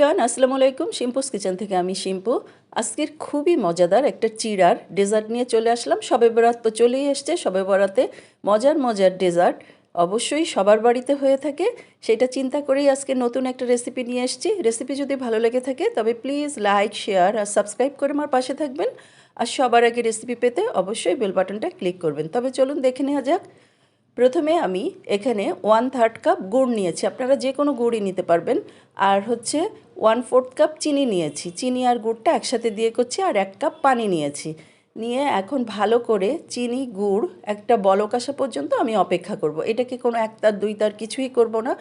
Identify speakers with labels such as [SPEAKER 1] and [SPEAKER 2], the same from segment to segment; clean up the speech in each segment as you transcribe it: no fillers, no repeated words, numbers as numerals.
[SPEAKER 1] Everyone, আসসালামু আলাইকুম। শিম্পুস kitchen থেকে আমি শিম্পু। আজকের খুবই মজাদার একটা চিড়ার ডেজার্ট নিয়ে চলে আসলাম। শবে বরাত তো চলেই এসছে। শবে বরাতে মজার মজার ডেজার্ট অবশ্যই সবার বাড়িতে হয়ে থাকে। সেটা চিন্তা করেই আজকে নতুন একটা রেসিপি নিয়ে এসেছি। রেসিপি যদি ভালো লেগে থাকে তবে প্লিজ লাইক, শেয়ার আর সাবস্ক্রাইব করে আমার পাশে থাকবেন। আর সবার আগে রেসিপি পেতে অবশ্যই বেল বাটনটা ক্লিক করবেন। তবে চলুন দেখে নেওয়া যাক। প্রথমে আমি এখানে 1/3 কাপ গুড় নিয়েছি, আপনারা যে কোনো গুড়ই নিতে পারবেন। আর হচ্ছে 1/4 কাপ চিনি নিয়েছি, চিনি আর গুড়টা একসাথে দিয়ে করছি। আর 1 কাপ পানি নিয়েছি, নিয়ে এখন ভালো করে চিনি গুড় একটা বলক আসা পর্যন্ত আমি অপেক্ষা করব। এটাকে কোনো 1 তার 2 তার কিছুই করব না,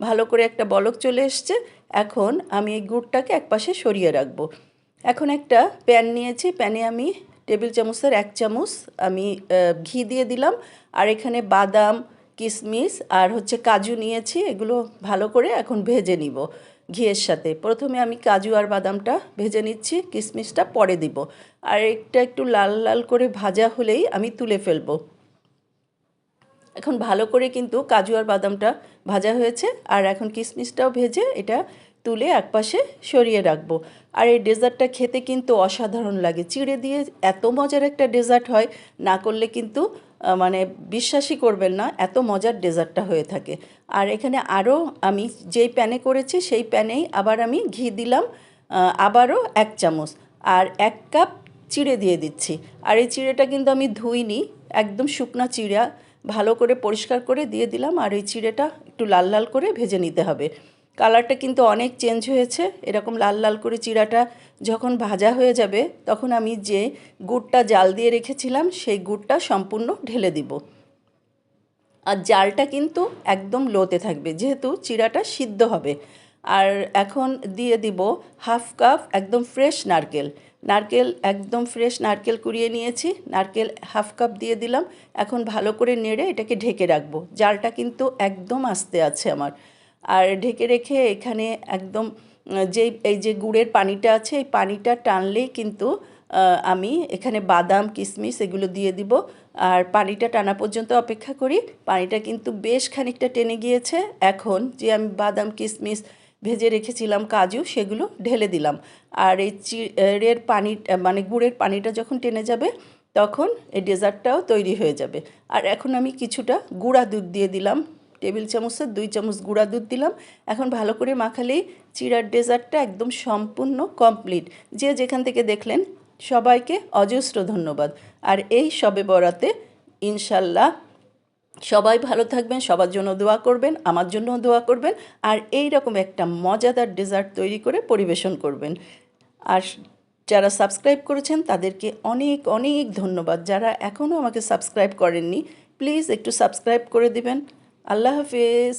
[SPEAKER 1] ভালো করে একটা বলক চলে এসছে। এখন আমি এই গুড়টাকে একপাশে সরিয়ে রাখবো। এখন একটা প্যান নিয়েছি, প্যানে আমি টেবিল চামচের 1 চামচ আমি ঘি দিয়ে দিলাম। আর এখানে বাদাম, কিশমিশ আর হচ্ছে কাজু নিয়েছি, এগুলো ভালো করে এখন ভেজে নিব ঘিয়ের সাথে। প্রথমে আমি কাজু আর বাদামটা ভেজে নিচ্ছি, কিশমিশটা পরে দিব। আর এটা একটু লাল লাল করে ভাজা হলেই আমি তুলে ফেলবো। এখন ভালো করে কিন্তু কাজু আর বাদামটা ভাজা হয়েছে, আর এখন কিশমিশটাও ভেজে এটা তুলে একপাশে সরিয়ে রাখবো। আর এই ডেজার্টটা খেতে কিন্তু অসাধারণ লাগে। চিড়ে দিয়ে এত মজার একটা ডেজার্ট হয়, না করলে কিন্তু মানে বিশ্বাসই করবেন না, এত মজার ডেজার্টটা হয়ে থাকে। আর এখানে আরও আমি যেই প্যানে করেছি সেই প্যানেই আবার আমি ঘি দিলাম আবারও 1 চামচ। আর 1 কাপ চিড়ে দিয়ে দিচ্ছি। আর এই চিড়েটা কিন্তু আমি ধুইনি, একদম শুকনা চিড়া, ভালো করে পরিষ্কার করে দিয়ে দিলাম। আর এই চিড়েটা একটু লাল লাল করে ভেজে নিতে হবে। কালারটা কিন্তু অনেক চেঞ্জ হয়েছে। এরকম লাল লাল করে চিড়াটা যখন ভাজা হয়ে যাবে তখন আমি যে গুড়টা জাল দিয়ে রেখেছিলাম সেই গুড়টা সম্পূর্ণ ঢেলে দিব। আর জালটা কিন্তু একদম লোতে থাকবে, যেহেতু চিড়াটা সিদ্ধ হবে। আর এখন দিয়ে দিব 1/2 কাপ একদম ফ্রেশ নারকেল। নারকেল একদম ফ্রেশ নারকেল কুড়িয়ে নিয়েছি, নারকেল 1/2 কাপ দিয়ে দিলাম। এখন ভালো করে নেড়ে এটাকে ঢেকে রাখবো। জালটা কিন্তু একদম আস্তে আছে আমার। আর ঢেকে রেখে এখানে একদম এই যে গুড়ের পানিটা আছে, এই পানিটা টানলেই কিন্তু আমি এখানে বাদাম, কিশমিশ এগুলো দিয়ে দিব। আর পানিটা টানা পর্যন্ত অপেক্ষা করি। পানিটা কিন্তু বেশ খানিকটা টেনে গিয়েছে। এখন যে আমি বাদাম, কিশমিশ ভেজে রেখেছিলাম, কাজু, সেগুলো ঢেলে দিলাম। আর এই চিড়ের পানি মানে গুড়ের পানিটা যখন টেনে যাবে তখন এই ডেজার্টটাও তৈরি হয়ে যাবে। আর এখন আমি কিছুটা গুঁড়া দুধ দিয়ে দিলাম, টেবিল চামচের 2 চামচ গুঁড়া দুধ দিলাম। এখন ভালো করে মাখালেই চিড়ার ডেজার্টটা একদম সম্পূর্ণ কমপ্লিট। যে যেখান থেকে দেখলেন সবাইকে অজস্র ধন্যবাদ। আর এই শবে বরাতে ইনশাল্লাহ সবাই ভালো থাকবেন, সবার জন্য দোয়া করবেন, আমার জন্যও দোয়া করবেন। আর এই রকম একটা মজাদার ডেজার্ট তৈরি করে পরিবেশন করবেন। আর যারা সাবস্ক্রাইব করেছেন তাদেরকে অনেক অনেক ধন্যবাদ। যারা এখনও আমাকে সাবস্ক্রাইব করেননি প্লিজ একটু সাবস্ক্রাইব করে দিবেন। আল্লাহ হাফেজ।